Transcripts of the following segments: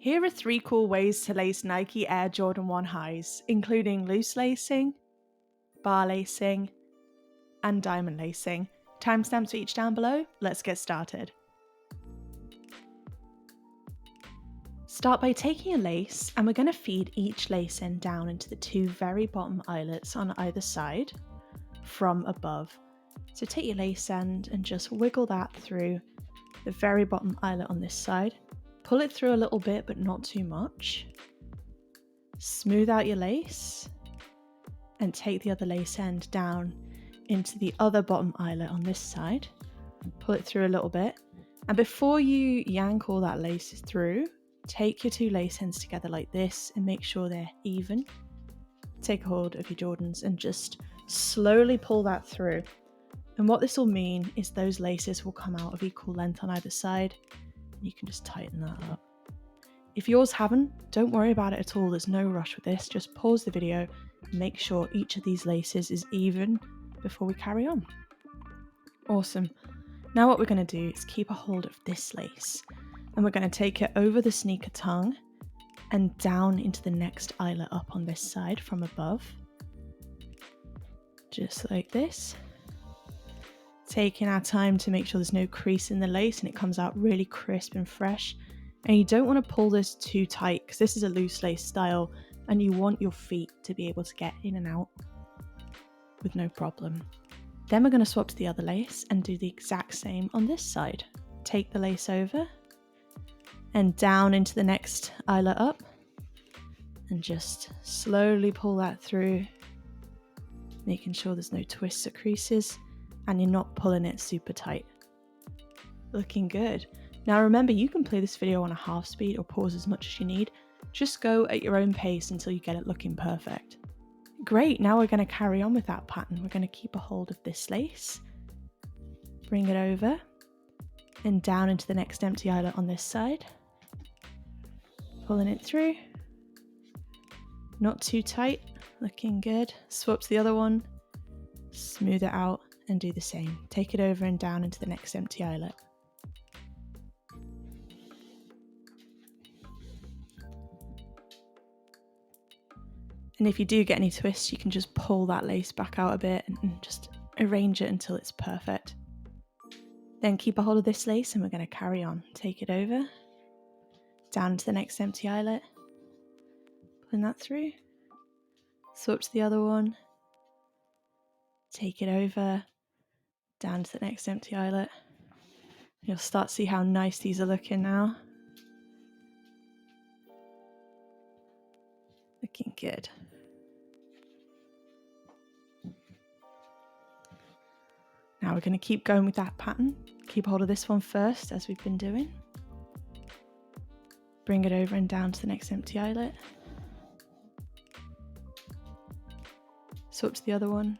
Here are 3 cool ways to lace Nike Air Jordan 1 highs, including loose lacing, bar lacing, and diamond lacing. Timestamps for each down below. Let's get started. Start by taking a lace, and we're going to feed each lace end down into the 2 very bottom eyelets on either side from above. So take your lace end and just wiggle that through the very bottom eyelet on this side. Pull it through a little bit, but not too much. Smooth out your lace and take the other lace end down into the other bottom eyelet on this side. Pull it through a little bit. And before you yank all that lace through, take your 2 lace ends together like this and make sure they're even. Take a hold of your Jordans and just slowly pull that through. And what this will mean is those laces will come out of equal length on either side. You can just tighten that up. If yours haven't, don't worry about it at all. There's no rush with this. Just pause the video and make sure each of these laces is even before we carry on. Awesome. Now what we're going to do is keep a hold of this lace and we're going to take it over the sneaker tongue and down into the next eyelet up on this side from above. Just like this. Taking our time to make sure there's no crease in the lace and it comes out really crisp and fresh. And you don't want to pull this too tight because this is a loose lace style and you want your feet to be able to get in and out with no problem. Then we're going to swap to the other lace and do the exact same on this side. Take the lace over and down into the next eyelet up and just slowly pull that through, making sure there's no twists or creases and you're not pulling it super tight. Looking good. Now remember, you can play this video on a half speed or pause as much as you need. Just go at your own pace until you get it looking perfect. Great, now we're going to carry on with that pattern. We're going to keep a hold of this lace, bring it over and down into the next empty eyelet on this side. Pulling it through. Not too tight, looking good. Swap to the other one, smooth it out and do the same. Take it over and down into the next empty eyelet. And if you do get any twists, you can just pull that lace back out a bit and just arrange it until it's perfect. Then keep a hold of this lace and we're going to carry on. Take it over, down to the next empty eyelet, pulling that through, swap to the other one, take it over, down to the next empty eyelet. You'll start to see how nice these are looking now. Looking good. Now we're going to keep going with that pattern. Keep hold of this one first, as we've been doing. Bring it over and down to the next empty eyelet. Swap to the other one.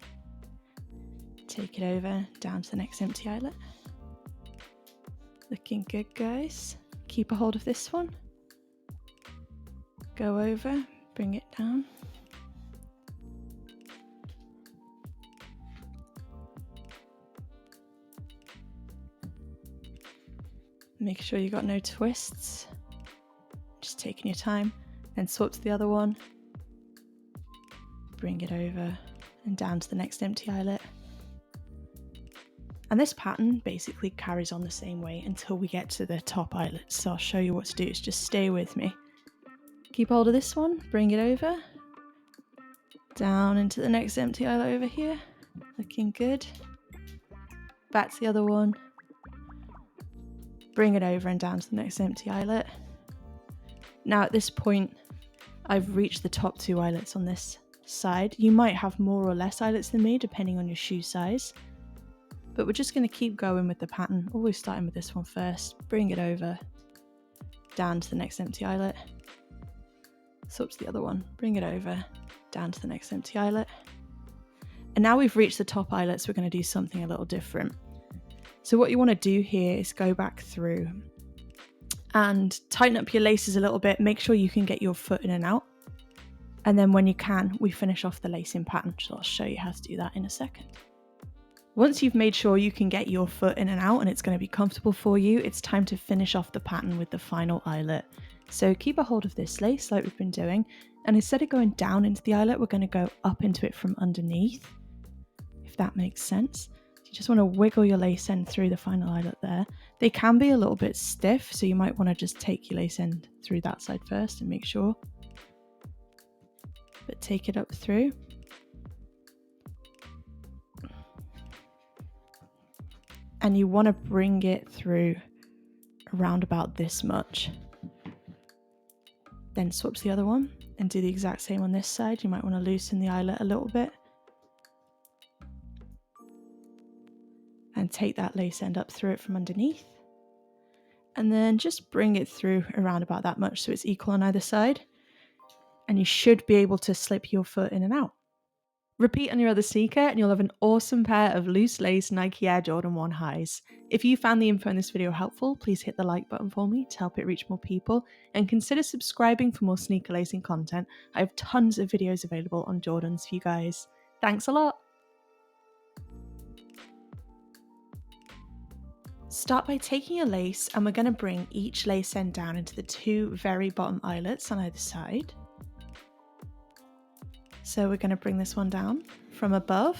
Take it over, down to the next empty eyelet. Looking good, guys. Keep a hold of this one. Go over, bring it down. Make sure you got no twists. Just taking your time. Then swap to the other one. Bring it over and down to the next empty eyelet. And this pattern basically carries on the same way until we get to the top eyelet. So I'll show you what to do. So just stay with me. Keep hold of this one, bring it over, down into the next empty eyelet over here. Looking good. Back to the other one. Bring it over and down to the next empty eyelet. Now at this point, I've reached the top 2 eyelets on this side. You might have more or less eyelets than me, depending on your shoe size. But we're just going to keep going with the pattern, always starting with this one first. Bring it over, down to the next empty eyelet. Swap to the other one, bring it over, down to the next empty eyelet. And now we've reached the top eyelets, we're going to do something a little different. So what you want to do here is go back through and tighten up your laces a little bit. Make sure you can get your foot in and out. And then when you can, we finish off the lacing pattern. So I'll show you how to do that in a second. Once you've made sure you can get your foot in and out and it's going to be comfortable for you, it's time to finish off the pattern with the final eyelet. So keep a hold of this lace like we've been doing, and instead of going down into the eyelet, we're going to go up into it from underneath, if that makes sense. You just want to wiggle your lace end through the final eyelet there. They can be a little bit stiff, so you might want to just take your lace end through that side first and make sure. But take it up through. And you want to bring it through around about this much. Then swap to the other one and do the exact same on this side. You might want to loosen the eyelet a little bit. And take that lace end up through it from underneath. And then just bring it through around about that much so it's equal on either side. And you should be able to slip your foot in and out. Repeat on your other sneaker and you'll have an awesome pair of loose lace Nike Air Jordan 1 highs. If you found the info in this video helpful, please hit the like button for me to help it reach more people, and consider subscribing for more sneaker lacing content. I have tons of videos available on Jordans for you guys. Thanks a lot! Start by taking your lace, and we're going to bring each lace end down into the 2 very bottom eyelets on either side. So we're going to bring this one down from above,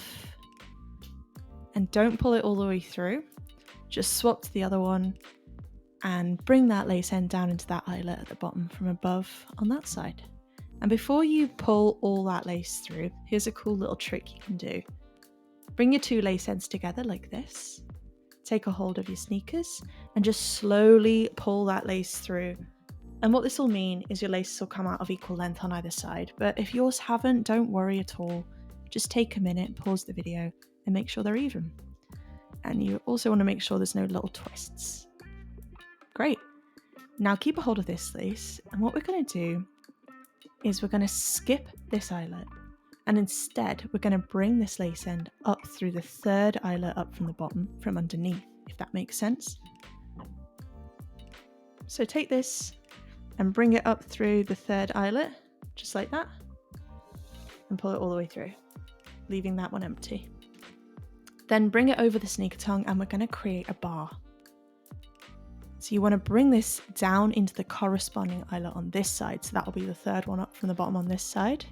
and don't pull it all the way through. Just swap to the other one and bring that lace end down into that eyelet at the bottom from above on that side. And before you pull all that lace through, here's a cool little trick you can do. Bring your 2 lace ends together like this. Take a hold of your sneakers and just slowly pull that lace through. And what this will mean is your laces will come out of equal length on either side. But if yours haven't, don't worry at all. Just take a minute, pause the video, and make sure they're even. And you also want to make sure there's no little twists. Great. Now keep a hold of this lace, and what we're going to do is we're going to skip this eyelet, and instead we're going to bring this lace end up through the 3rd eyelet up from the bottom from underneath, if that makes sense. So take this and bring it up through the 3rd eyelet, just like that, and pull it all the way through, leaving that one empty. Then bring it over the sneaker tongue, and we're going to create a bar. So you want to bring this down into the corresponding eyelet on this side, so that will be the 3rd one up from the bottom on this side.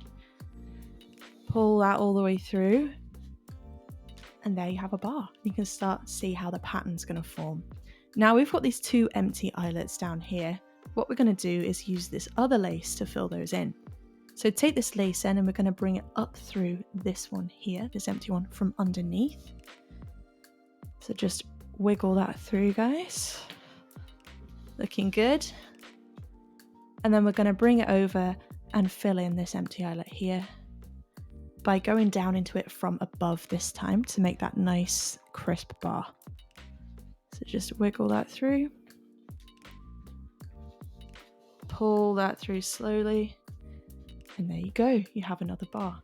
Pull that all the way through, and there you have a bar. You can start to see how the pattern's going to form. Now we've got these 2 empty eyelets down here. What we're going to do is use this other lace to fill those in. So take this lace end and we're going to bring it up through this one here, this empty one, from underneath. So just wiggle that through, guys. Looking good. And then we're going to bring it over and fill in this empty eyelet here by going down into it from above this time to make that nice crisp bar. So just wiggle that through. Pull that through slowly, and there you go, you have another bar.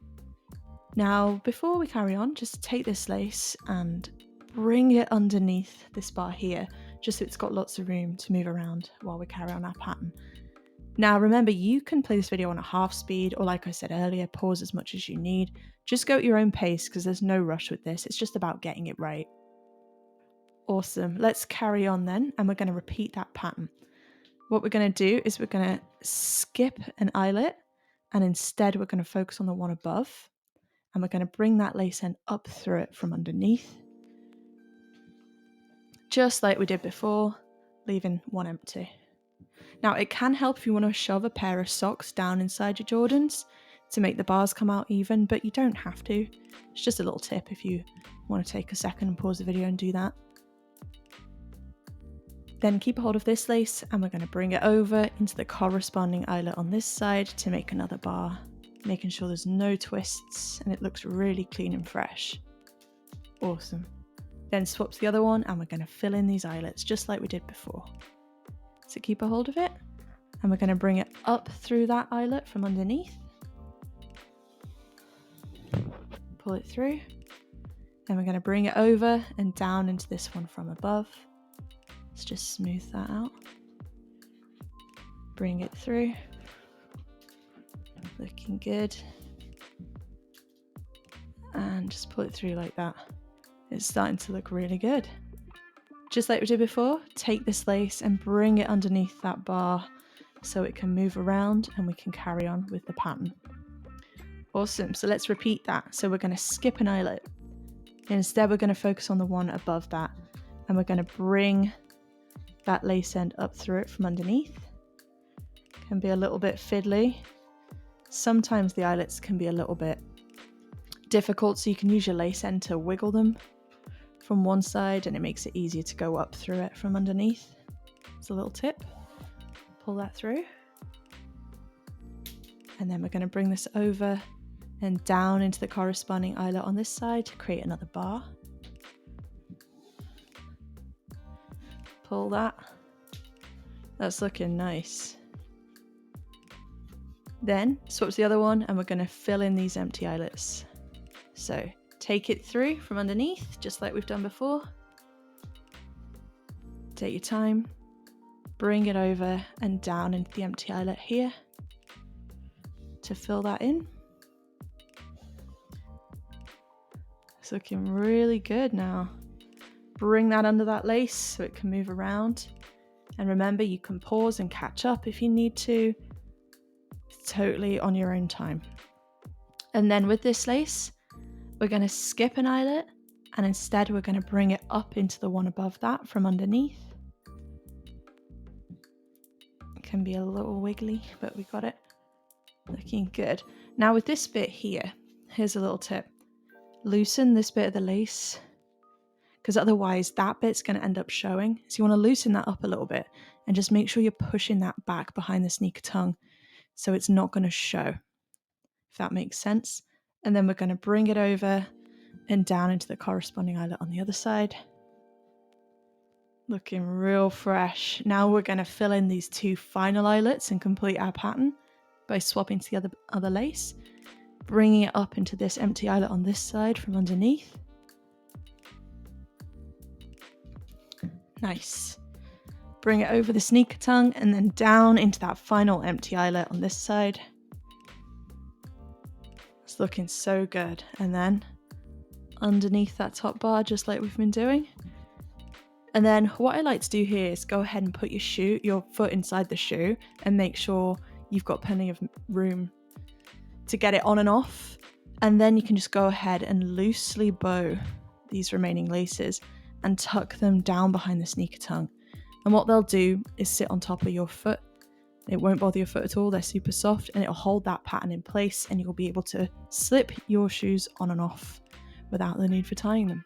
Now before we carry on, just take this lace and bring it underneath this bar here, just so it's got lots of room to move around while we carry on our pattern. Now remember, you can play this video on a half speed, or like I said earlier, pause as much as you need. Just go at your own pace because there's no rush with this, it's just about getting it right. Awesome, let's carry on then, and we're going to repeat that pattern. What we're going to do is we're going to skip an eyelet, and instead we're going to focus on the one above, and we're going to bring that lace end up through it from underneath, just like we did before, leaving one empty. Now it can help if you want to shove a pair of socks down inside your Jordans to make the bars come out even, but you don't have to. It's just a little tip if you want to take a second and pause the video and do that. Then keep a hold of this lace and we're going to bring it over into the corresponding eyelet on this side to make another bar, making sure there's no twists and it looks really clean and fresh. Awesome. Then swap to the other one and we're going to fill in these eyelets just like we did before. So keep a hold of it and we're going to bring it up through that eyelet from underneath. Pull it through. Then we're going to bring it over and down into this one from above. Let's just smooth that out. Bring it through. Looking good. And just pull it through like that. It's starting to look really good. Just like we did before, take this lace and bring it underneath that bar so it can move around and we can carry on with the pattern. Awesome, so let's repeat that. So we're going to skip an eyelet. Instead, we're going to focus on the one above that, and we're going to bring that lace end up through it from underneath. Can be a little bit fiddly. Sometimes the eyelets can be a little bit difficult, so you can use your lace end to wiggle them from one side, and it makes it easier to go up through it from underneath. It's a little tip. Pull that through. And then we're going to bring this over and down into the corresponding eyelet on this side to create another bar. Pull that. That's looking nice. Then swap to the other one and we're going to fill in these empty eyelets. So take it through from underneath, just like we've done before. Take your time, bring it over and down into the empty eyelet here to fill that in. It's looking really good now. Bring that under that lace so it can move around. And remember, you can pause and catch up if you need to. It's totally on your own time. And then with this lace, we're going to skip an eyelet and instead we're going to bring it up into the one above that from underneath. It can be a little wiggly, but we got it. Looking good. Now with this bit here, here's a little tip. Loosen this bit of the lace, because otherwise that bit's going to end up showing. So you want to loosen that up a little bit and just make sure you're pushing that back behind the sneaker tongue so it's not going to show, if that makes sense. And then we're going to bring it over and down into the corresponding eyelet on the other side. Looking real fresh. Now we're going to fill in these two final eyelets and complete our pattern by swapping to the other lace, bringing it up into this empty eyelet on this side from underneath. Nice. Bring it over the sneaker tongue and then down into that final empty eyelet on this side. It's looking so good. And then underneath that top bar, just like we've been doing. And then what I like to do here is go ahead and put your foot inside the shoe and make sure you've got plenty of room to get it on and off. And then you can just go ahead and loosely bow these remaining laces and tuck them down behind the sneaker tongue. And what they'll do is sit on top of your foot. It won't bother your foot at all. They're super soft and it'll hold that pattern in place and you'll be able to slip your shoes on and off without the need for tying them.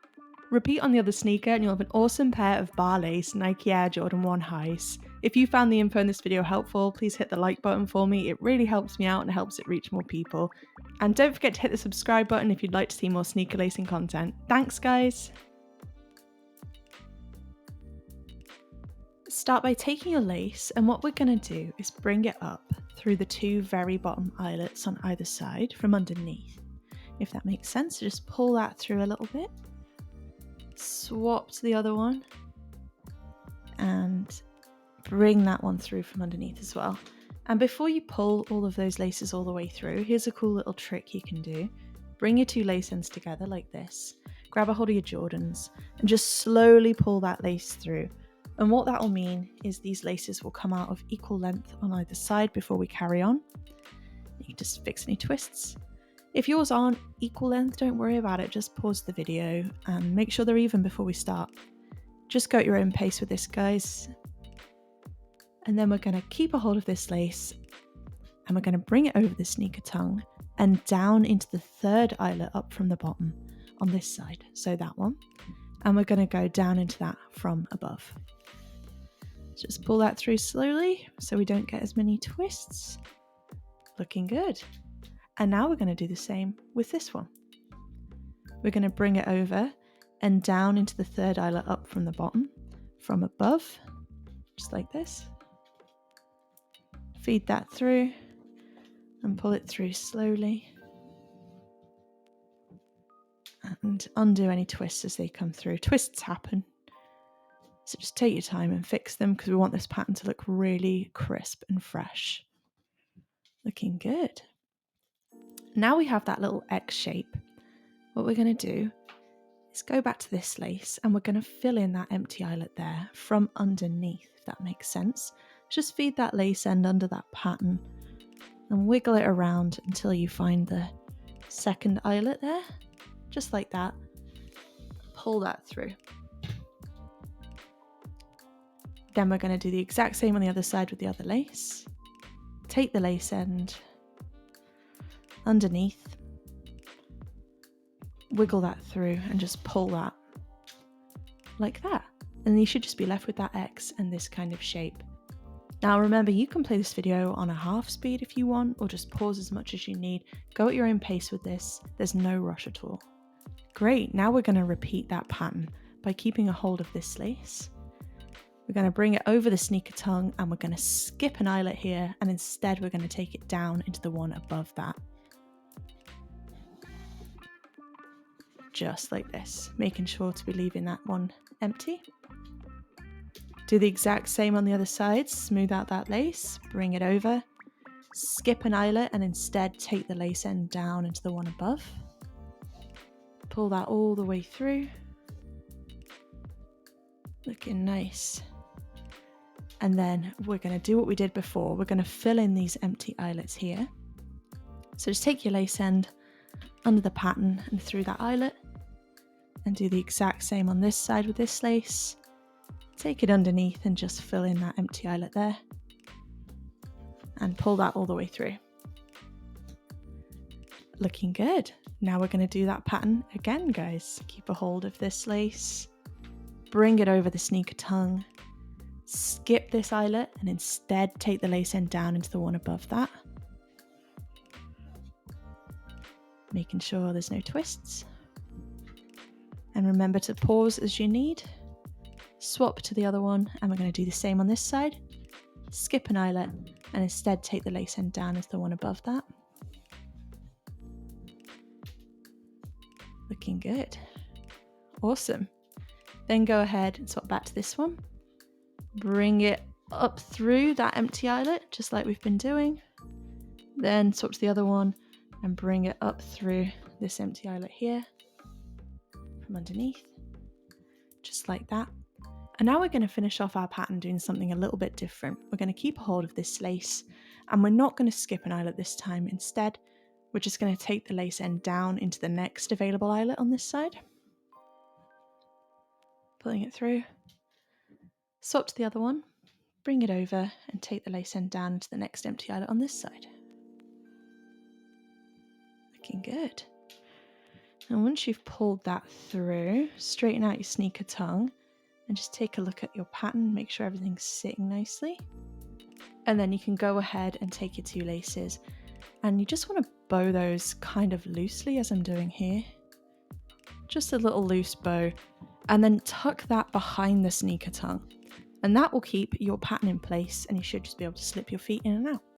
Repeat on the other sneaker and you'll have an awesome pair of bar lace Nike Air Jordan 1 highs. If you found the info in this video helpful, please hit the like button for me. It really helps me out and helps it reach more people. And don't forget to hit the subscribe button if you'd like to see more sneaker lacing content. Thanks, guys! Start by taking your lace, and what we're going to do is bring it up through the two very bottom eyelets on either side from underneath, if that makes sense. So just pull that through a little bit, swap to the other one, and bring that one through from underneath as well. And before you pull all of those laces all the way through, here's a cool little trick you can do. Bring your two lace ends together like this, grab a hold of your Jordans, and just slowly pull that lace through. And what that will mean is these laces will come out of equal length on either side before we carry on. You can just fix any twists. If yours aren't equal length, don't worry about it. Just pause the video and make sure they're even before we start. Just go at your own pace with this, guys. And then we're going to keep a hold of this lace and we're going to bring it over the sneaker tongue and down into the third eyelet up from the bottom on this side. So that one. And we're going to go down into that from above. Just pull that through slowly so we don't get as many twists. Looking good. And now we're going to do the same with this one. We're going to bring it over and down into the third eyelet up from the bottom, from above, just like this. Feed that through and pull it through slowly. And undo any twists as they come through. Twists happen. So just take your time and fix them because we want this pattern to look really crisp and fresh. Looking good. Now we have that little X shape. What we're going to do is go back to this lace and we're going to fill in that empty eyelet there from underneath, if that makes sense. just feed that lace end under that pattern and wiggle it around until you find the second eyelet there, just like that. Pull that through. Then we're going to do the exact same on the other side with the other lace. Take the lace end underneath, wiggle that through and just pull that like that. And you should just be left with that X and this kind of shape. Now remember, you can play this video on a half speed if you want, or just pause as much as you need. Go at your own pace with this. There's no rush at all. Great, now we're going to repeat that pattern by keeping a hold of this lace. We're going to bring it over the sneaker tongue and we're going to skip an eyelet here, and instead we're going to take it down into the one above that. Just like this, making sure to be leaving that one empty. Do the exact same on the other side, smooth out that lace, bring it over, skip an eyelet and instead take the lace end down into the one above. Pull that all the way through. Looking nice. And then we're going to do what we did before. We're going to fill in these empty eyelets here. So just take your lace end under the pattern and through that eyelet, and do the exact same on this side with this lace. Take it underneath and just fill in that empty eyelet there and pull that all the way through. Looking good. Now we're going to do that pattern again, guys. Keep a hold of this lace, bring it over the sneaker tongue, skip this eyelet and instead take the lace end down into the one above that, making sure there's no twists. And remember to pause as you need. Swap to the other one, and we're going to do the same on this side. Skip an eyelet and instead take the lace end down as the one above that. Looking good. Awesome. Then go ahead and swap back to this one. Bring it up through that empty eyelet, just like we've been doing. Then swap to the other one and bring it up through this empty eyelet here from underneath, just like that. And now we're going to finish off our pattern doing something a little bit different. We're going to keep a hold of this lace and we're not going to skip an eyelet this time. Instead, we're just going to take the lace end down into the next available eyelet on this side. Pulling it through. Swap to the other one, bring it over and take the lace end down into the next empty eyelet on this side. Looking good. And once you've pulled that through, straighten out your sneaker tongue and just take a look at your pattern, make sure everything's sitting nicely. And then you can go ahead and take your two laces and you just want to bow those kind of loosely as I'm doing here. Just a little loose bow, and then tuck that behind the sneaker tongue. And that will keep your pattern in place and you should just be able to slip your feet in and out.